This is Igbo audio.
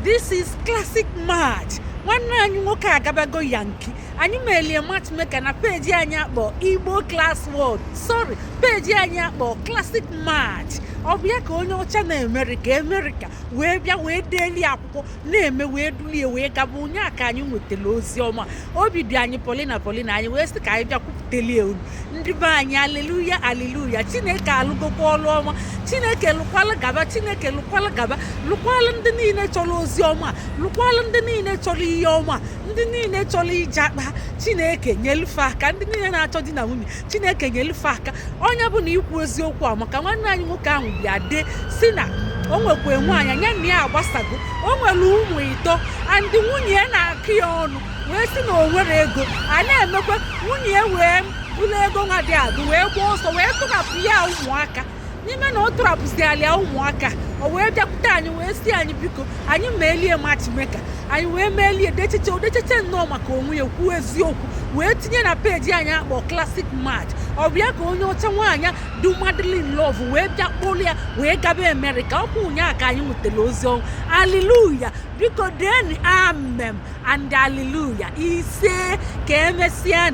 This is classic match. One man you walk go Yankee. And you may a matchmaker na page bo Igbo class word. Sorry, page bo classic match. Obia konyo chana America. We daily apo name we duli we kabunya kanyu mutelosioma. Obi dianyi Paulina anyi west kaija kuteliu. Ndibanya hallelujah. Chineke alugo kwoloma. Chineke lukwala gaba lukwala ndị niile chọrọ ozi ọma, lukwala ndị niile chọrọ ihe ọma, ndị niile chọrọ jaakpaa. Chineke nyelufe aka, ndị niile na-achọ di na nwunye, Chineke nyelufe aka. Onye bụ na ikwu eziokwu a maka nwanne anyị nwoke ahụ bịa de si na o nwekwa nwaanyị anya na ya agbasago, o nwere ụmụ ito and nwunye na-akụ ya ọnụ wee si na o nwere ego. A na-emekwa nwunye wee ụlọ ego nwa dị adụ wee gba ọsọ wee tụrapụ ya ụmụaka. N'ime na ọ tụrapụziala ya ụmụaka, o wee bịakwute anyị wee si anyị biko anyị meelie matchmaker, anyị wee meelie dechiche nnọọ maka onwe ya kwuo eziokwu wee tinye na peji anyị akpọ classic match. Ọ bịa ka onye ọcha nwaanyị du madly in love wee bịa kpọrọ ya wee gaba America. Ọkwa ụnyaahụ ka anyị nwetara ozi ọnwụ. Hallelujah, biko deni amen and hallelujah ise ka emesịa.